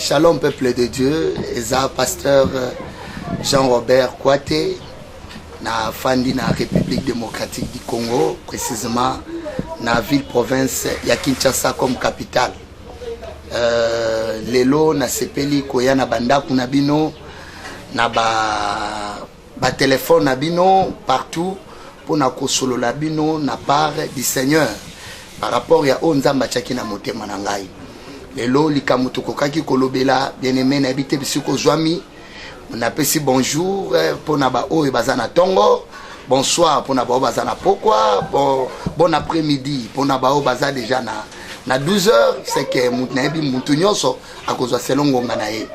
Shalom peuple de Dieu, Eza pasteur Jean-Robert Kouate, na fandi na République démocratique du Congo, précisément na ville province ya Kinshasa comme capitale. Lelo na sepeli koya na bandaku na bino na ba téléphone na bino partout pour na kosolo la bino na part du Seigneur par rapport ya onzamba chaki na motema na ngai. Lelo likamutu kokaki kolobela bien-aimé na habité bisiko zwami na pesi bonjour pour na ba oyo bazana tongo, bonsoir pour na ba bazana pokwa, bon après-midi pour na ba baza déjà na 12h, c'est que mutnabi mutunyoso akozwa selongo nganaye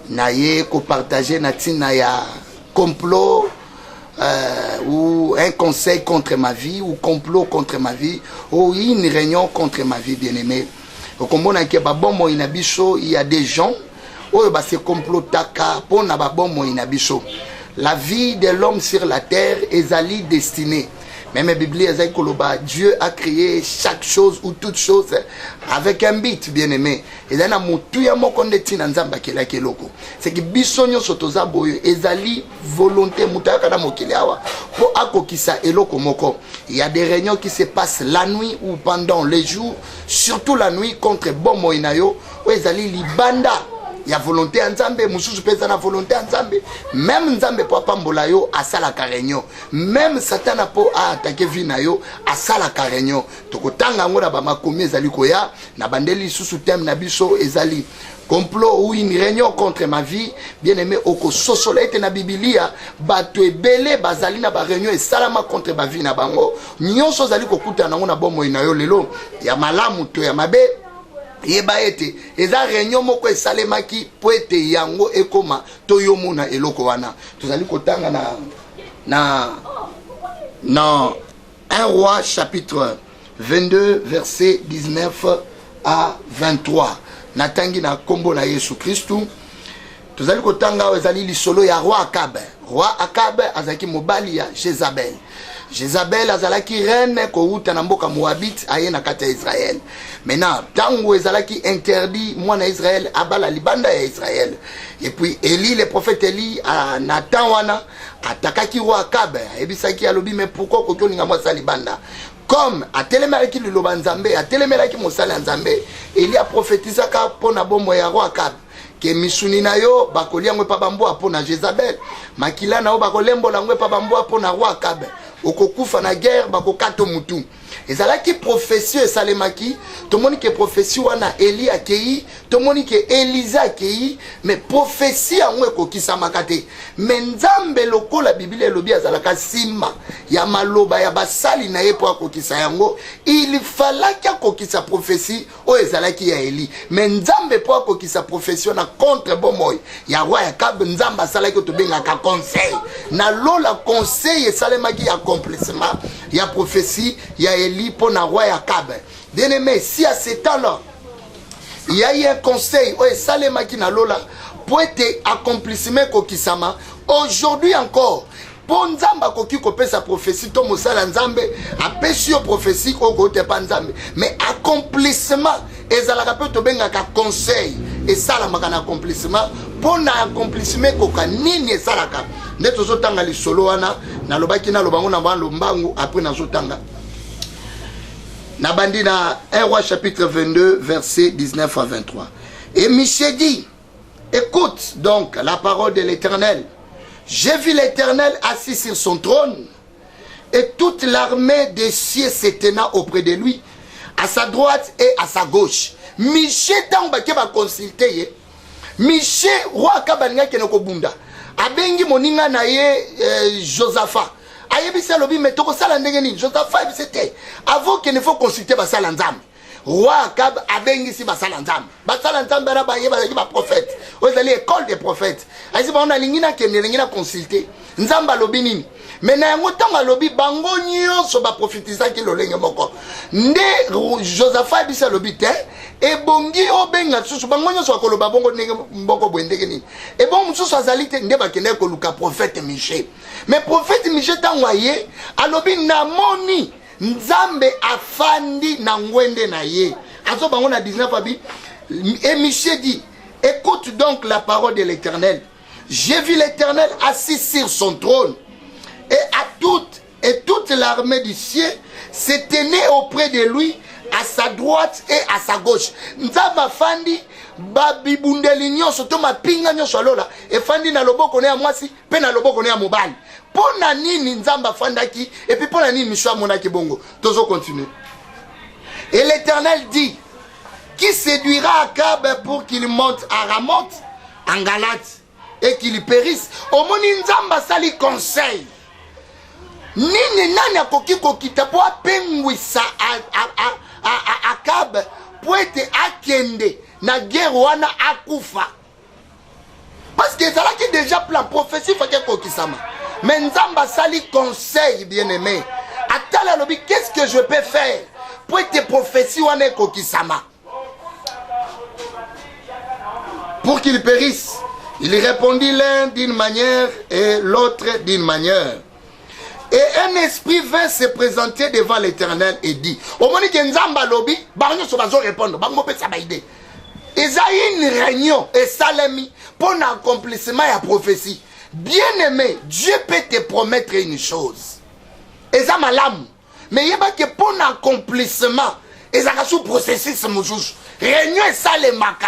na ye ko partager na tina ya complot ou un conseil contre ma vie ou complot contre ma vie ou une réunion contre ma vie, bien-aimé. Au Comona qui ba bon mo inabiso, il y a des gens où ba se complotaka pour na ba bon mo inabiso. La vie de l'homme sur la terre est ali destinée. Même la Bible est koloba, Dieu a créé chaque chose ou toute chose avec un but, bien-aimé. Et là na mutu ya moko ndeti na nzamba kela keloko. C'est que bisonyo sotoza boyo ezali volonté mutaka na mokili awa pour akokisa eloko moko. Il y a des réunions qui se passent la nuit ou pendant les jours, surtout la nuit contre bon moinayo ou ezali libanda. Il y a volonté en Zambé, mususu pesa na volonté en Zambé. Même Nzambe po pambola yo asala karenyo. Même Satana po a attaquer vina yo asala karenyo. Tokotanga ngona ba makomi ezali koya na bandeli susu tem na biso ezali complot ou une réunion contre ma vie, bien-aimé oko sosola ete na Biblia bato ebele bazali na ba réunion esalama contre ma vie na bango. Nyonso zali kokuta na ngona bomo ina yo lelo ya malamu to ya mabe. Yeba ete eza réunion moko esalemaki po ete yango ekoma toyomona eloko wana tozali kotanga na 1 roi chapitre 22 verset 19 à 23 natangi na kombo na Yesu Kristu tozali kotanga ezali lisolo ya roi Akab azaki mobali ya Jezabel azalaki reine kouta na mboka Moabit aye na kata Israël. Maintenant, tango ezalaki interdit mwana Israël abala libanda ya Israël. Et puis Eli, le prophète Eli a Nathan wana atakaki roi Akab. Ebisaki alobi mais pourquoi kokoninga mwasa libanda? Comme atelemelaki liloba Nzambe, atelemelaki mosala Nzambe, Eli a prophétisé ka pona bombo ya roi Akab. Que misuni na yo bakolia ngwe pa bambo pona Jezabel. Makila na yo bakolembo la ngwe pa bambo pona roi Akab. Okokufa na guerre bakokato mutu ezalaki prophétie esalemaki tomoni ke prophétie wana Eli akei tomoni ke Elisa akei mais prophétie yango ekokisamaka te mais Nzambe lokola Biblia elobi azalaka sima ya maloba ya basali na ye po akokisa yango il falaki akokisa prophétie oyo ezalaki ya Eli mais Nzambe po akokisa prophétie na contre bomoy ya roi Akab Nzambe asalaki tobengaka conseil na lola conseil esalemaki ya accomplissement il y a prophétie il y a Eli pour na roi Akab. Bien aimé, si à ce temps-là il y a eu un conseil ou salema qui na lola pour être accomplissement kokisama aujourd'hui encore pour Nzamba koki kopé sa prophétie to mosala Nzambe apesi yo prophétie ko kote pa Nzambe mais accomplissement ezalaka pe to benga ka conseil et salamaka na accomplissement pour na accomplissement koka nini esalaka nde tozotanga lisolo wana na lobaki na lobango na lombangu après na zotanga na bandi na 1 roi chapitre 22 verset 19 à 23 et Michée dit écoute donc la parole de l'Éternel. J'ai vu l'Éternel assis sur son trône et toute l'armée des cieux se tenant auprès de lui à sa droite et à sa gauche. Michée tamba ke ba consulter Michée roi Akabaninga kenoko bunda abengi moninga na ye Josaphat ayebisa lobi metoko sala ndenge nini Josaphat ebisete avant qu'il ne faut consulter basala Nzambe roi Akab abengi si basala Nzambe na bayeba ba prophète ozali école des prophètes ayisi ba on a lingina kende lingina consulter Nzamba lobi nini mais na yango tanga lobi bango nyonso ba prophétisa ki lolenge moko nde Josaphat ebisa lobi te ebongi obenga susu bango nyonso akoloba bongo ndenge mboko bwendeke nini e bon mususu azali te nde bakende koluka prophète Michée mais prophète Michée tangwa ye alobi namoni Nzambe afandi na ngwende na ye azo bango na 19 abi et Michée dit Écoute donc la parole de l'Éternel. J'ai vu l'Éternel assis sur son trône, et toute l'armée du ciel se tenait auprès de lui, à sa droite et à sa gauche. Nzamba fandi babibundeli nyonso to mapinga nyonso alola e fandi na loboko na mwasi pe na loboko na mobali. Pona nini nzamba fandaki et puis pona nini miswa monaki bongo. Tozo continuer. Et l'Éternel dit: qui séduira Akab pour qu'il monte à Ramoth en Galate et qu'il périsse? Omoni nzamba sali conseil. Nini nani akoki kokita po apengwisa Akab po ete akende na guerre wana akufa. Parce que ça là qui déjà plan prophétie fait que kokisama. Mais nzamba sali conseil bien-aimé. Atala lobi, qu'est-ce que je peux faire pour ete prophétie wana kokisama? Pour qu'il périsse. Il répondit l'un d'une manière et l'autre d'une manière. Et un esprit vint se présenter devant l'Éternel et dit: au moment que Nzamba lobi, banyo so bazo répondre, bango pe sabaide. Eza une réunion et salami pour l'accomplissement et la prophétie. Bien-aimé, Dieu peut te promettre une chose. Eza malam, mais yeba que pour l'accomplissement, eza ka sous processus mouchouch. Réunion et salemaka.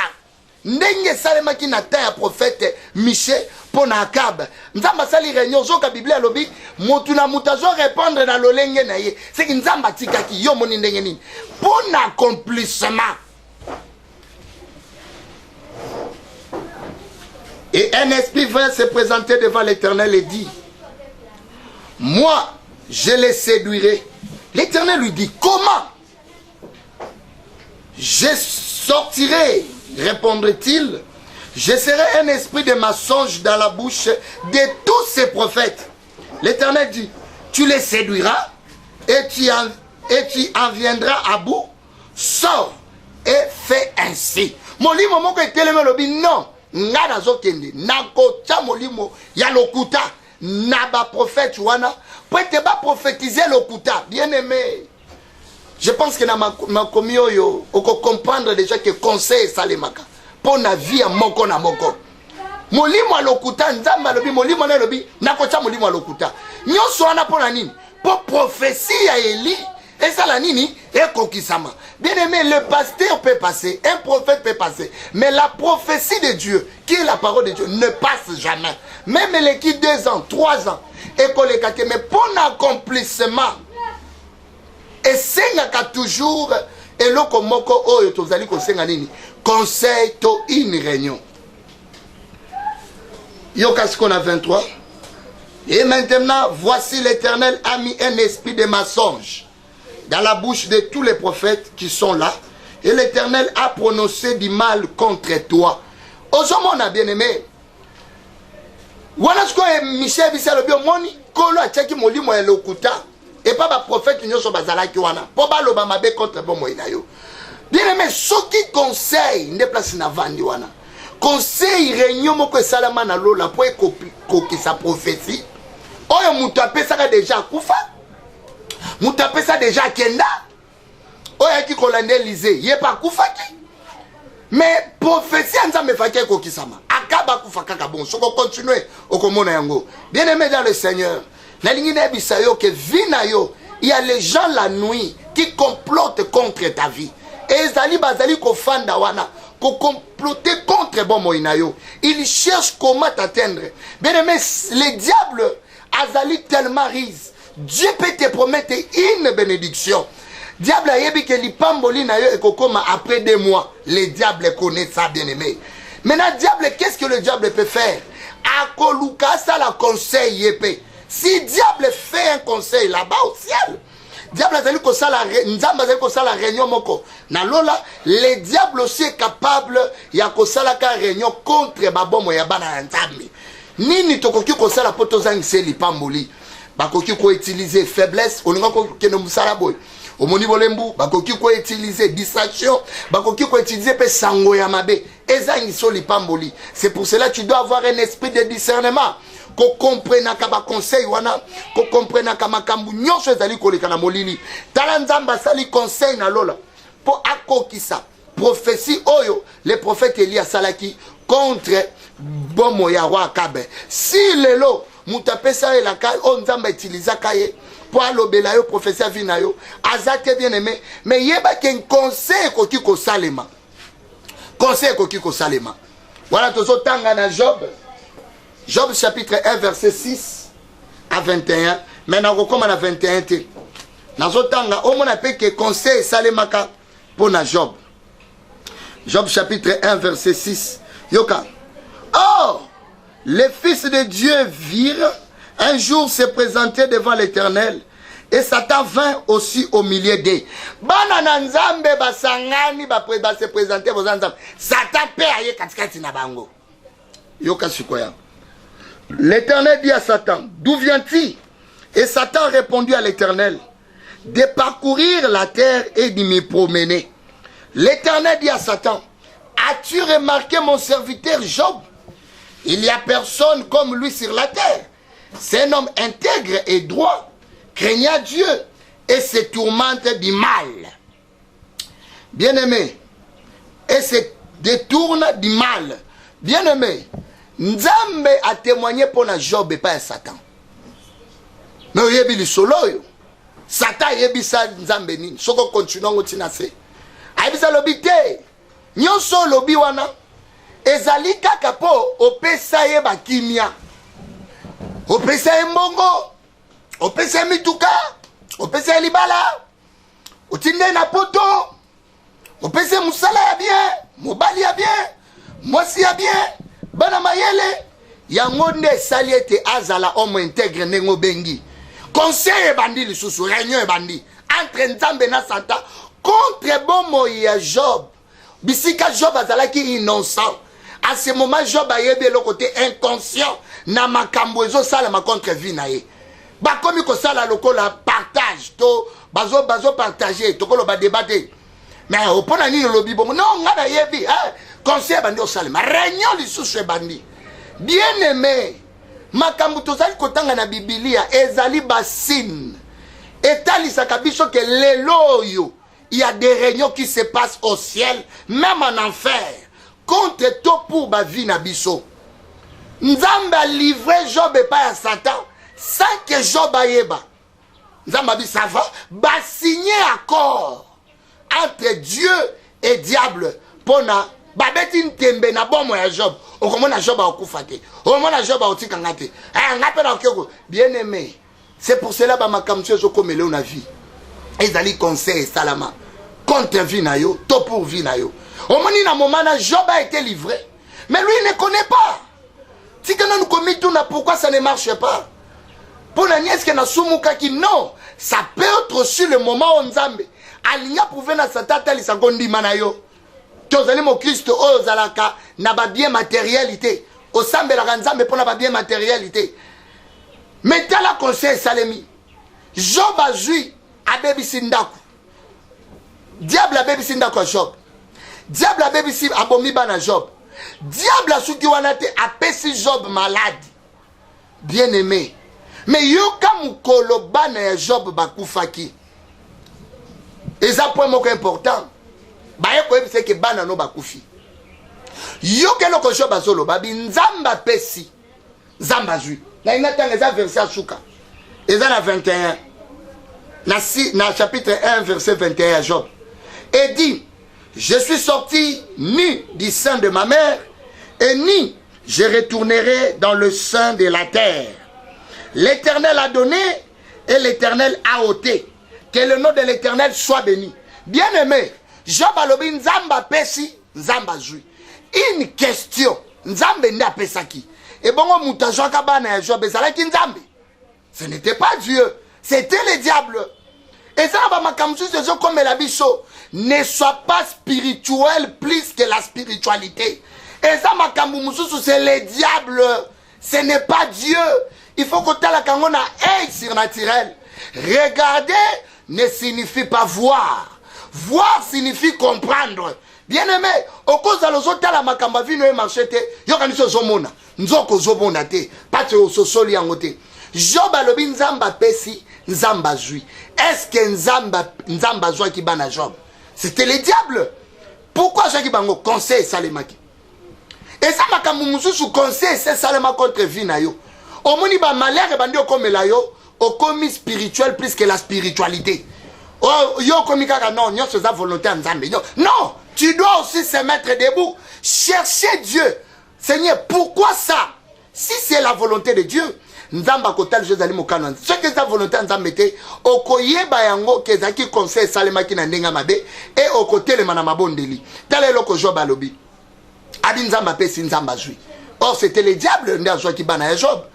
Ndenge salema ki na ta ya prophète Michel pour na Akab. Nzamba sali réunion zo ka Bible lobi motu na mutazo répondre na lolenge na ye. C'est que nzamba tikaki yo moni ndenge nini pour l'accomplissement. Et un esprit vint se présenter devant l'Éternel et dit: moi je les séduirai. L'Éternel lui dit: comment? Je sortirai, répondrait-il, je serai un esprit de mensonge dans la bouche de tous ces prophètes. L'Éternel dit: tu les séduiras et tu en viendras à bout. Sors et fais ainsi. Molimo moko eteleme lobi non. Ngana zokende nakocha molimo ya lokuta naba prophète wana peut ba prophétiser lokuta. Bien aimé, je pense que na makomi oyo oko comprendre déjà que conseil salemaka pour na vie moko na moko. Molimo ya lokuta nzamba lobi molimo na lobi nakocha molimo ya lokuta nyonso wana pour na nini? Pour prophétie ya Eli. Et ça la nini est kokisama. Bien aimé, le pasteur peut passer, un prophète peut passer, mais la prophétie de Dieu, qui est la parole de Dieu, ne passe jamais. Même les qui 2 ans, 3 ans, et qu'on les kake, mais pour l'accomplissement, et c'est toujours, et le komoko o et tozali kosenga nini, conseil to une réunion. Yokaskona 23. Et maintenant, voici l'Éternel a mis un esprit de mensonge dans la bouche de tous les prophètes qui sont là, et l'Éternel a prononcé du mal contre toi. Aujourd'hui, bien aimé, voilà ce que Michel Bissalo Biomoni, Kolo a tchaki molimo et lokuta, et pas le prophète qui nous bazala qui wana, pour pas le bamabe contre bon moïnayo. Bien aimé, ce qui conseille, ne place na vandi wana, conseil réunion moko salama na lola pour écouter sa prophétie. Oyo mutape ça déjà kufa. Moutapé ça déjà kenda. Oya ki kolande lisé, yé pas koufaki. Mais prophétie nzambe fake ko kisama. Akaba kufaka ka bon, soko continuer okomona yango. Bien-aimé dans le Seigneur, na lingi na bisayo que vina yo, il y a les gens la nuit qui complotent contre ta vie. Et zali bazali ko fanda wana, ko comploter contre bon moinayo. Ils cherchent comment t'atteindre. Bien-aimé, les diables azali tellement rises. Dieu peut te promettre une bénédiction. Diable a yebi que l'ipamboli na yo ekokoma après 2 mois. Les diables connaissent ça, bien aimé. Maintenant, diable, qu'est-ce que le diable peut faire? Akoluka ça la conseil yépé. Si diable fait un conseil là-bas au ciel, diable a ko ça la nzamba a ko ça la réunion moko. Na lola, les diables aussi est capable ya ko ça la réunion contre babomo ya bana nzambi. Nini tokoki ko ça la poto zangise l'ipamboli. Bakoki ko utiliser faiblesse oninga ko keno musala boy omoni bolembu bakoki ko utiliser distraction bakoki ko utiliser pe sango ya mabe ezangi so lipamboli. C'est pour cela que tu dois avoir un esprit de discernement ko comprena ka ba conseil wana ko comprena ka makambu nyonso ezali ko leka na molili tala nzamba sali conseil na lola po akokisa prophétie oyo le prophète Élie asalaki contre bomo ya roi Akabe. Si lelo mutapesa la kai on nzamba utiliser kaye pour alobela yo prophétie vina yo azate bien aimé mais yeba ken conseil ko kiko salema. Conseil ko kiko salema. Voilà tozo tanga na Job. Job chapitre 1 verset 6 à 21. Maintenant on commence à 21 te. Nazo tanga o mona pe que conseil salemaka pour na Job. Job chapitre 1 verset 6. Yoka. Or, les fils de Dieu virent un jour se présenter devant l'Éternel et Satan vint aussi au milieu d'eux. Banana nzambe basangani ba se présenter vos nzambe. Satan pe aye katikati na bango. Yoka sikoya. L'Éternel dit à Satan, d'où viens-tu? Et Satan répondit à l'Éternel, de parcourir la terre et de m'y promener. L'Éternel dit à Satan, as-tu remarqué mon serviteur Job? Il n'y a personne comme lui sur la terre. C'est un homme intègre et droit, craignant Dieu et se tourmente du mal. Bien-aimé, et se détourne du mal. Bien-aimé, Nzambe a témoigné pour Job et pas Satan. Mais il y a eu solo. Satan a eu ça Nzambe ni. Soko continue à tinase. A eu ça l'obité. Nyonso lobi wana. Ezali kaka po opesa ye bakimia. Opesa ye mbongo. Opesa ye mituka. Opesa ye libala. Otinde na poto. Opesa ye musala ya bien. Mobali ya bien. Mwasi ya bien. Bana mayele. Yango nde sali ete azala homme intègre nengo bengi. Conseil e bandi lisusu. Réunion e bandi. Entre Nzambe na Satan. Contre bomo ya Job. Bisika Job azalaki innocent. À ce moment, Job a eu le côté inconscient. Na makambozo sala ma contre vie na ye. Ba komi ko sala loko la partage to bazo partager to ko lo ba débattre. Mais au pona ni lobi bon non ngana yebi hein conseil bandi o sala ma réunion lisusu bandi. Bien aimé, makambo to sala kotanga na Biblia ezali basin. Etalisa kabiso ke lelo yo. Il y a des réunions qui se passent au ciel, même en enfer. Contre tout pour ma vie nabiso. Nzambe a livré Job et pas à Satan. Sans que Job aïeba. Nzambe a dit ça va. Ba signer accord entre Dieu et diable. Pona. Ba beti ntembe na bon moya Job. O comment na Job a okufate. O comment na Job a otikangate. Ah ngape na okeko. Bien aimé. C'est pour cela ba makamtio zo komele na vie. Ezali conseil salama. Contre vie na yo, to pour vie na yo. Au moment où Job a été livré. Mais lui, il ne connaît pas. Si nous nous commettons, pourquoi ça ne marche pas? Pour la nièce qui n'a soumuka qui non. Ça peut être sur le moment où Nzambe. Alinya pouvait na satata li sagondi manayo. Tozali mo Christ o zalaka na ba bien matérialité. Au sambe la Nzambe pour na ba bien matérialité. Mais t'as la conseil salemi. Job a joué à Baby Sindaku. Diable a Baby Sindaku à Job. Diable a Baby Sindaku a bomi bana Job. Diable a souki wanate a pesi Job malade. Bien aimé. Mais yoka mukolo bana Job bakufaki. Et ça point moko important. Baye ko ebise ke bana no bakufi. Yoka loko Job azolo babi nzamba pesi. Nzamba zui. Na inatanga za verset suka. Eza na 21. Na chapitre 1 verset 21 à Job. Et dit, je suis sorti ni du sein de ma mère, et ni je retournerai dans le sein de la terre. L'Éternel a donné, et l'Éternel a ôté. Que le nom de l'Éternel soit béni. Bien aimé, Job alobi nzamba pesi, nzamba zui. Une question, nzambe nda pesaki. Et bon, mutajo kabana Job ezalaki nzambe. Ce n'était pas Dieu, c'était le diable. Et ça va ma comme la bicho. Ne sois pas spirituel plus que la spiritualité. Et ça ma c'est le diable. Ce n'est pas Dieu. Il faut que tu aies la cangona surnaturel. Regarder ne signifie pas voir. Voir signifie comprendre. Bien aimé, au cause de l'autre la makamba vino e marchete, yo kaniso zomona. Nzoko zomona te, pate o sosoli angote. Job alobi nzamba pesi, nzamba zui. Est-ce que nzamba zui qui bana Job? C'était le diable. Pourquoi Jacques Bango conseil salemaki? Et ça m'a sous conseil c'est salema contre vie na yo. Au moni ba malheur bandi comme la yo, au commis spirituel plus que la spiritualité. Oh yo comme kaka non, nyo c'est sa volonté en Nzambe. Non, tu dois aussi se mettre debout, chercher Dieu. Seigneur, pourquoi ça? Si c'est la volonté de Dieu, Nzamba kotal Jésus mokano. Ce que sa volonté Nzamba était, okoyeba yango kezaki conseil salemaki na ndenga mabe et okote le mana mabondeli. Tel est le ko Job alobi. Adi Nzamba pe si Nzamba jui. Or c'était le diable nda joie qui bana Job.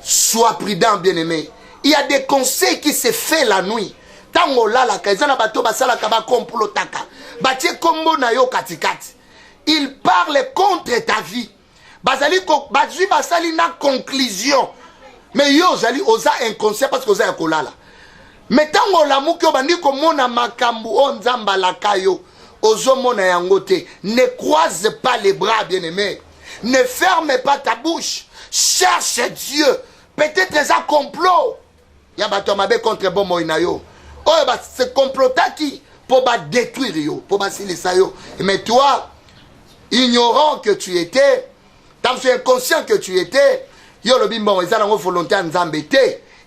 Sois prudent bien-aimé. Il y a des conseils qui se fait la nuit. Tango la la kaizana bato basala kaba complotaka. Batie kombo na yo katikati. Il parle contre ta vie. Bazali ko bazui basali na conclusion. Mais yo zali oza inconscient parce que oza yakolala. Mais tango la muki obandi ko mona makambu o Nzamba la kayo. Ozo mona yangote. Ne croise pas les bras bien-aimé. Ne ferme pas ta bouche. Cherche Dieu. Peut-être ça complot. Il y a bato mabe contre bon moina yo. Oh bah c'est complota qui pour ba détruire yo, pour ba silisa yo. Mais toi, ignorant que tu étais, inconscient que tu étais, yo le bimbo ils ont volonté Nzambe te.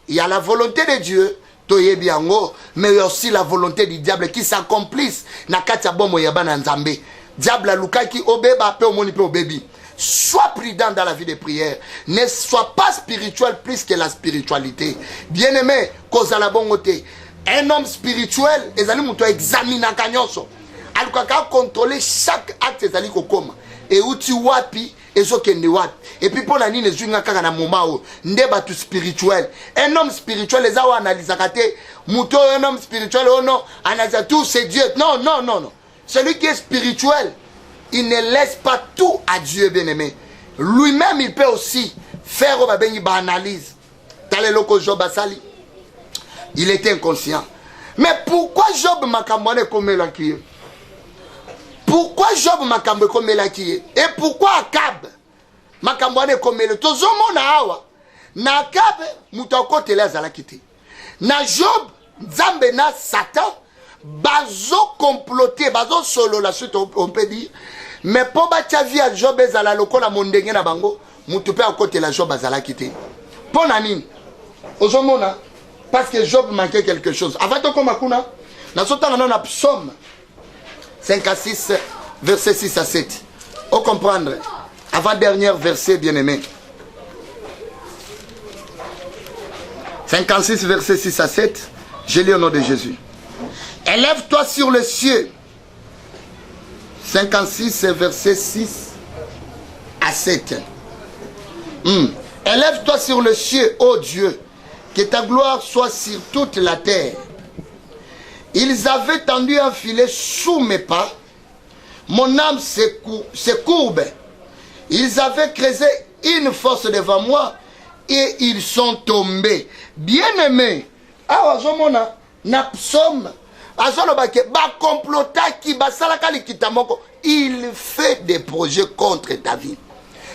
Il y a la volonté de Dieu, toye biango, mais il y a aussi la volonté du diable qui s'accomplisse na katia bon moyaba na Nzambe. Diable luka qui obeba pe omoni pe obebi. Sois prudent dans la vie de prière. Ne sois pas spirituel plus que la spiritualité. Bien-aimé, cause à la bonne côté. Un homme spirituel, les amis doivent examiner la cagnosso. Alors qu'on contrôler chaque acte des amis comme et où tu wapi et ce qui est wapi. Et puis pour la nuit les gens qui ont un moment où n'est tout spirituel. Un homme spirituel les a analysé kate. Mouto un homme spirituel oh non analyse tout c'est Dieu. Non non non non. Celui qui est spirituel, il ne laisse pas tout à Dieu bien-aimé. Lui-même il peut aussi faire une analyse. T'as loko Job asali. Il était inconscient. Mais pourquoi Job makambone comme la qui est? Pourquoi Job makambone comme la qui est? Et pourquoi Akab makambone comme le tozomo na awa? Na Akab mutako tele zala kiti. Na Job Nzambe na Satan bazo comploter, bazo solo la suite on peut dire. Mais pour batia via Job ezala lokola mondenge na bango, mutu pe akote la Job azala kiti. Pour nani? Ozomona parce que Job manquait quelque chose. Avant de commencer, nous avons Psaume 56, verset 6 à 7. Au comprendre, avant-dernier verset bien-aimé. 56, verset 6 à 7. Je lis au nom de Jésus. Élève-toi sur le cieux. 56, verset 6 à 7. Élève-toi sur le cieux, ô Dieu. Que ta gloire soit sur toute la terre. Ils avaient tendu un filet sous mes pas. Mon âme se courbe. Ils avaient creusé une fosse devant moi et ils sont tombés. Bien-aimés, il fait des projets contre ta vie.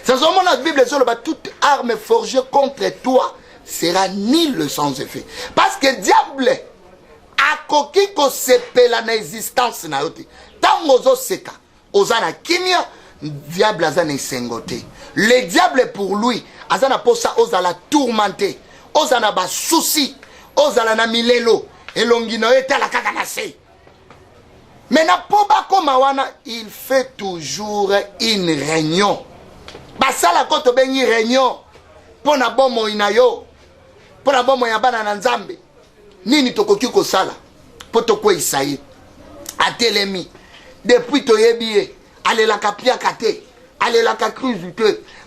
C'est vraiment la Bible, toute arme forgée contre toi sera nul sans effet. Parce que diable a koki ko sepela na existence na yote. Tango zo seka, ozana kimia, diable azana sengote. Le diable pour lui, azana posa ozala tourmenté, ozana ba souci, ozala na milelo, elongino etala kaka na se. Mais na poba koma wana, il fait toujours une réunion. Basala koto bengi réunion. Pona bomo inayo. Pona bomo ya bana na Nzambe. Nini tokoki ko sala? Poto ko Isaïe. Atelemi. Depuis to yebiye. Ale la kapia kate. Ale la cruise.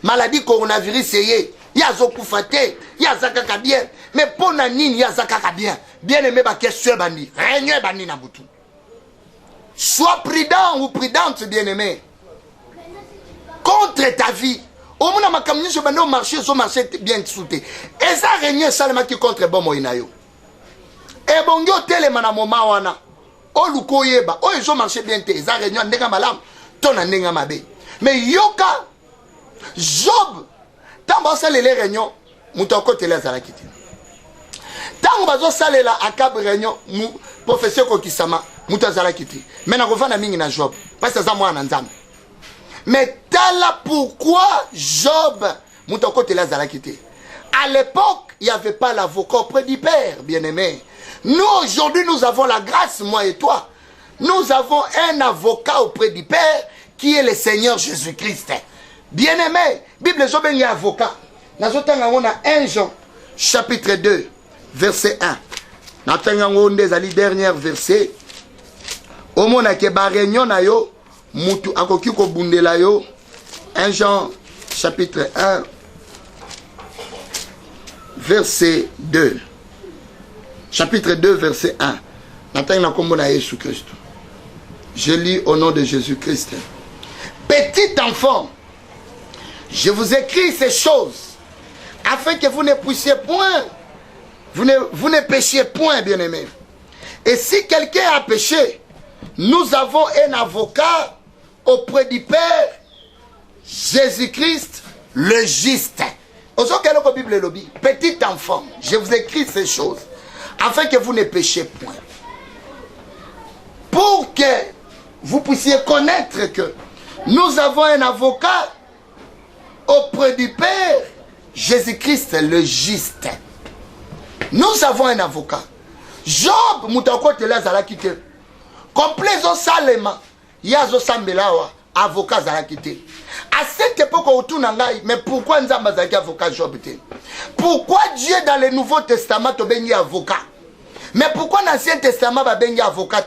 Maladie coronavirus yé. Ya zokufa te. Ya zakaka bien. Mais pona nini ya zakaka bien. Bien aimé ba question bandi. Réunion bandi na butu. Sois prudent ou prudente bien aimé. Contre ta vie. Au moins, ma caméra, je vais marcher, son marché bien souté. Et ça règne seulement qui contre bon moïnayo. Et bon, yo télé mana moma wana. O luko yeba. O ils ont marché bien té. Ça règne ndenga malam. Ton ndenga mabe. Mais yoka Job. Tant ba sale les réunions, mutoko télé za la kiti. Tant ba zo sale la Akab réunion, professeur Kokisama. muta zala kiti. Mais na kovanda mingi na Job. Parce que ça moi na nzambe. Mais tala pourquoi Job muta kote la zala kiti. À l'époque, il n'y avait pas l'avocat auprès du Père, bien-aimé. Nous, aujourd'hui, nous avons la grâce, moi et toi. Nous avons un avocat auprès du Père qui est le Seigneur Jésus-Christ. Bien-aimé, Bible Job est avocat. Nous avons 1 Jean, chapitre 2, verset 1. Nous avons les derniers versets. Au moment où ba réunion na yo, mutu akoki ko bundela yo. 1 Jean, chapitre 1, verset 2. Chapitre 2, verset 1. Je lis au nom de Jésus-Christ. Petit enfant, je vous écris ces choses afin que vous ne puissiez point, vous ne péchiez point, bien-aimés. Et si quelqu'un a péché, nous avons un avocat auprès du Père, Jésus-Christ, le juste. Petit enfant, je vous écris ces choses afin que vous ne péchiez point. Pour que vous puissiez connaître que nous avons un avocat auprès du Père, Jésus-Christ le juste. Nous avons un avocat. Job, mutakote la zala kite. Complètement salema, yazo sambelawa, avocat zala kite. À cette époque, autour nangai, mais pourquoi nous avons un avocat Job? Pourquoi Dieu dans le Nouveau Testament a béni avocat? Mais pourquoi dans l'Ancien Testament a béni avocat?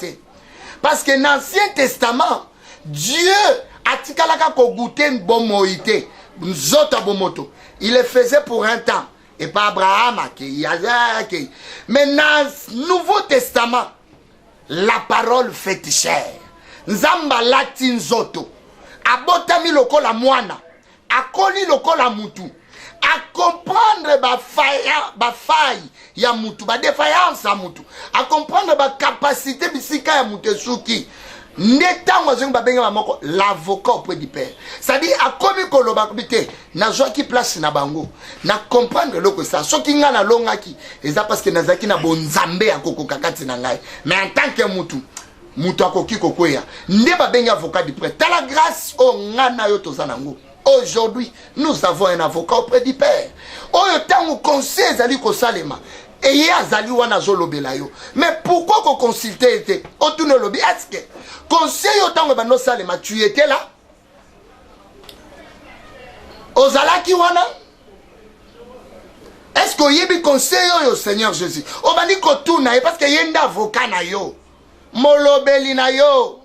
Parce que dans l'Ancien Testament, Dieu a tikalaka ko goûter une bonne moïté, une zota bomoto. Il le faisait pour un temps. Et pas Abraham, mais dans le Nouveau Testament, la parole fait chair. Nzamba latin zoto. Abotami lokola mwana. Akoli lokola mutu. A comprendre ba faille ya mutu, ba défaillance ya mutu. A comprendre ba capacité bisika ya mutu suki. Netango zeng ba benga moko l'avocat auprès du Père. C'est-à-dire a komi koloba bité na joa ki place na bango. Na comprendre loko ça. Soki nga na longa ki eza parce que nazaki na bonzambe ya koko kakati na ngai. Mais en tant que mutu mutu akoki kokoya. Nde ba benga avocat du Père. Ta la grâce o ngana yo tozanango. Aujourd'hui, nous avons un avocat auprès du Père. Oyo conseil zali ko salema. Et il y a zali wana zolobela yo. Mais pourquoi qu'on consultait était autour lobby? Est-ce que conseil autant que bano salema tu étais là? Ozalaki wana? Est-ce que yebi conseil yo Seigneur Jésus? Obani ko tuna parce que yenda avocat na yo. Molobeli na yo.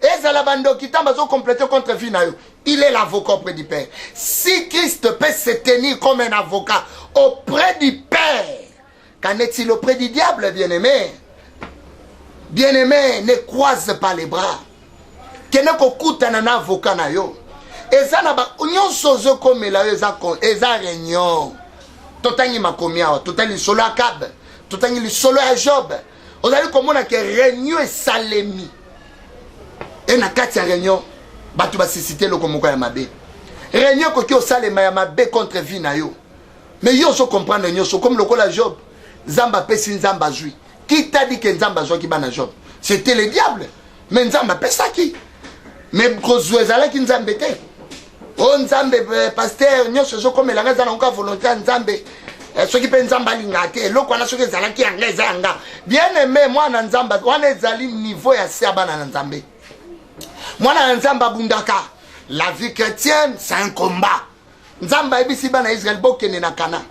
Ezala bando kitamba zo compléter contre vie na yo. Il est l'avocat auprès du Père. Si Christ peut se tenir comme un avocat auprès du Père, qu'en est-il auprès du diable, bien-aimé? Bien-aimé, ne croise pas les bras. Que ne kokuta un avocat na yo. Et ça n'a pas union sozo comme la eza réunion. Totangi makomia, totangi solo akab, totangi solo à Job. Vous allez comment on a que réunion et salemi. Et na kati réunion. Batu ba sisite lo komoko ya mabe. Réunion ko ki osalema ya mabe contre vie na yo. Mais yo so comprendre nyoso comme lokola Job. Nzamba pesi nzamba zui. Qui t'a dit que nzamba zui ki bana Job? C'était le diable. Mais nzamba pesa ki. Mais kozwezala ki nzambe te. O nzambe pasteur nyoso so comme la ngaza na nka volonté nzambe. Ce qui peut nzamba lingate loko na soki zala ki angeza anga. Bien aimé moi na nzamba wana ezali niveau ya siaba na nzambe. Mwana nzamba bundaka. La vie chrétienne, c'est un combat. Nzamba ebisi bana Israël bokende na Kana.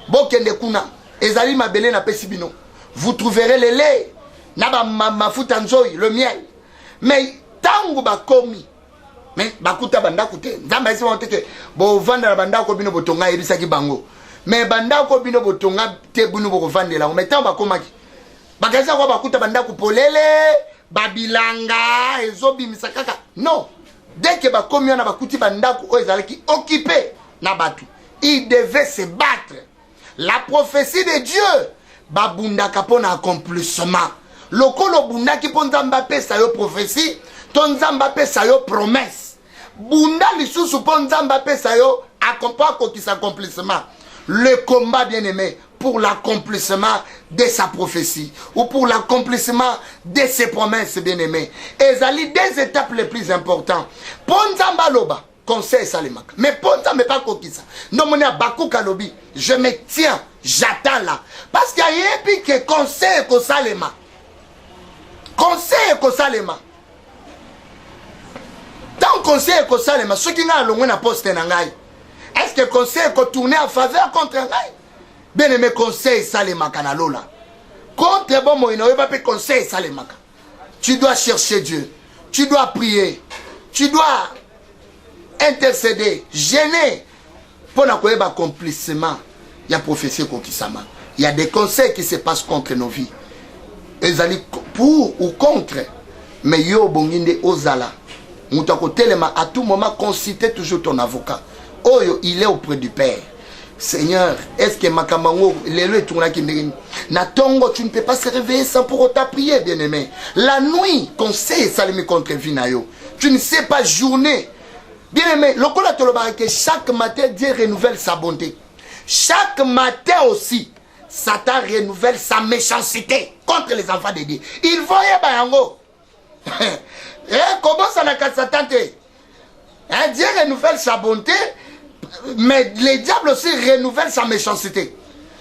Bokende kuna. Ezali mabele na pesibino. Vous trouverez le lait. Naba mafuta nzoi, le miel. Mais tangu bakomi. Mais bakuta banda kute. Nzamba esi wante ke bo vanda na banda ko bino botonga ebisa ki bango. Mais banda ko bino botonga te bino bo vanda la. Mais tangu bakomaki. Bakaza ko bakuta banda ko polele. Babilanga, ezobi misakaka. Non. Dès que bakomi na bakuti bandaku o ezalaki occupé na batu, il devait se battre. La prophétie de Dieu babundaka pona accomplissement. Lokolo bundaki pon nzamba pesa yo prophétie, ton nzamba pesa yo promesse. Bunda lisusu pon nzamba pesa yo accompagner ko accomplissement. Le combat bien-aimé pour l'accomplissement de sa prophétie ou pour l'accomplissement de ses promesses, bien-aimés. Et ça les deux étapes les plus importantes. Ponzamba loba, conseil salemaka. Mais ponza me pas kokisa. Non mon bakou kalobi, je me tiens, j'attends là. Parce qu'il y a un peu que conseil ko salema. Conseil ko salema. Tant conseil ko salema, ceux qui n'ont pas na poste nangai. Est-ce que conseil ko tourner en faveur contre ngai? Bien aimé conseil salemaka na lola. Contre bon moi il pas conseil salemaka. Tu dois chercher Dieu. Tu dois prier. Tu dois intercéder, gêner pour n'avoir pas accomplissement. Il y a prophétie kokisama. Il y a des conseils qui se passent contre nos vies. Ils allaient pour ou contre. Mais yo bonginde ozala. Moutako telema à tout moment consulter toujours ton avocat. Oh il est auprès du Père. Seigneur, est-ce que Makamango, l'élo est tourné qui Natongo, tu ne peux pas se réveiller sans pour autant prier, bien-aimé. La nuit, conseil salimi contre Vinayo. Tu ne sais pas journée. Bien-aimé, le Kola Tolobara que chaque matin, Dieu renouvelle sa bonté. Chaque matin aussi, Satan renouvelle sa méchanceté contre les enfants de Dieu. Il voyait Bayango. Comment ça n'a qu'à Satan? Dieu renouvelle sa bonté. Mais les diables aussi renouvellent sa méchanceté.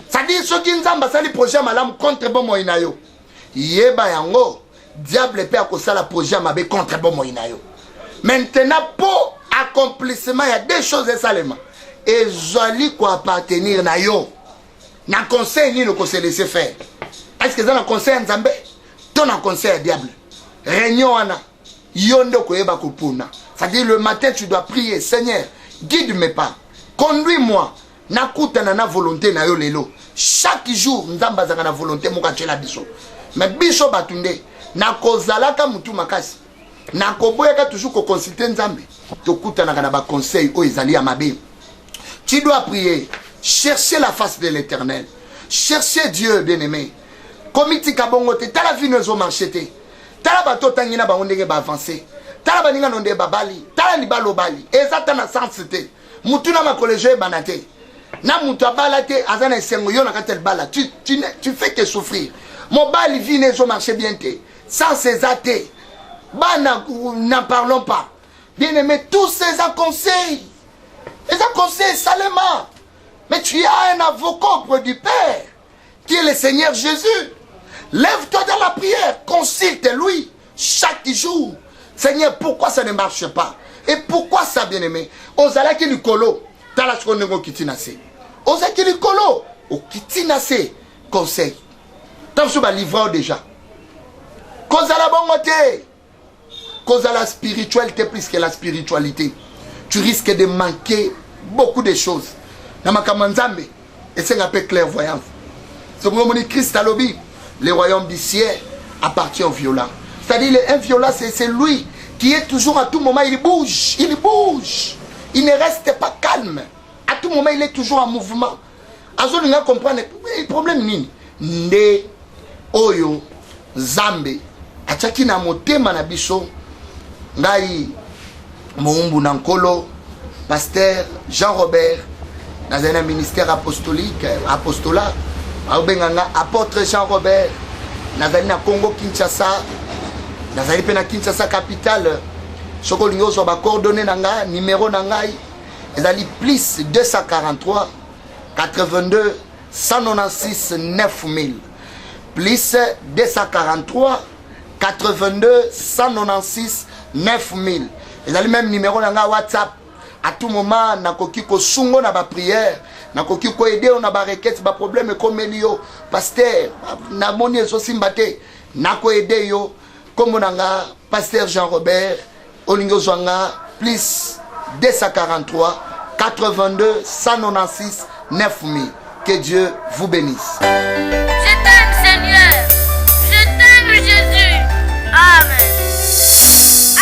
C'est-à-dire ceux qui nous ont fait le projet malam contre bon moïnayo. Yeba yango, diable peut accoster le projet mabe contre bon moïnayo. Maintenant, pour accomplissement, il y a deux choses seulement. Et joli quoi appartenir na yo. Na conseil ni le conseil laisser faire. Est-ce que ça na conseil nzambe? Ton na conseil diable. Réunion ana. Yondo ko yeba ko puna. C'est-à-dire le matin tu dois prier, Seigneur, guide mes pas. Conduis-moi. Nakuta na volonté na yo lelo. Chaque jour, nzamba zaka na volonté moka chela biso. Mais biso batunde, na kozalaka mutu makasi. Na koboyaka toujours ko consulter nzambe. Tokuta na ba conseil o ezali amabe. Tu dois prier, chercher la face de l'Éternel. Chercher Dieu, bien-aimé. Komiti kabongote, tala vie nous marchete. Tala bato tangina ba ondenge ba avancer. Tala baninga nonde babali, tala libalo bali. Ezata na sensité. Mutuna ma collège banate. Na mutu abalate azana sengo yo na katel bala. Tu fais que souffrir. Mon bali vie nezo marche bien te. Sans ces athées. Bana n'en parlons pas. Bien-aimé, tous ces conseils. Les conseils salement. Mais tu as un avocat auprès du Père qui est le Seigneur Jésus. Lève-toi dans la prière, consulte-lui chaque jour. Seigneur, pourquoi ça ne marche pas? Et pourquoi ça, bien-aimé? Ozala ki likolo, tala chkonengo kitinase. Ozala ki likolo, o kitinase, conseil. Tant que tu livreur déjà. Kozala bongote. Kozala spiritualité plus que la spiritualité. Tu risques de manquer beaucoup de choses. Namakamanzambe, et c'est un peu clairvoyance. C'est pour mon Christ à l'obi. Le royaume du ciel appartient au violent. C'est-à-dire, un violent, c'est lui qui est toujours à tout moment, il bouge, il bouge. Il ne reste pas calme. À tout moment, il est toujours en mouvement. Azon nga comprendre le problème nini. Nde oyo zambe achaki na motema na biso ngai moumbu nankolo pasteur Jean-Robert dans un ministère apostolique apostolat aubenganga apôtre Jean-Robert nazali na Congo Kinshasa nazali pe na Kinshasa capitale soko lingo so ba coordonner nanga numéro nangai ezali plus 243 82 196 9000 plus 243 82 196 9000 ezali même numéro nanga WhatsApp. À tout moment nakoki ko sungo na ba prière nakoki ko aider on a ba requête ba problème comme elio pasteur na moni so simbate nako aider yo comme nanga pasteur Jean-Robert olingo zwanga plus 243 82 196 9000. Que Dieu vous bénisse. Je t'aime Seigneur, je t'aime Jésus. Amen.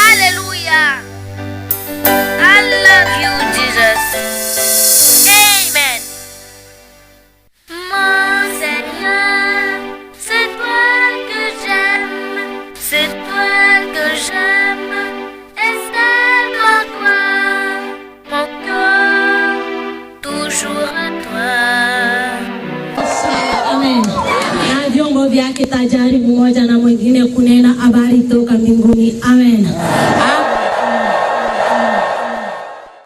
Alléluia. I love you Jesus. Amen. Mon Seigneur, c'est toi que j'aime, c'est toi que j'aime, et c'est en toi, mon cœur, toujours à toi. vyake tajaribu moja na mwingine kunena habari toka mbinguni. Amen.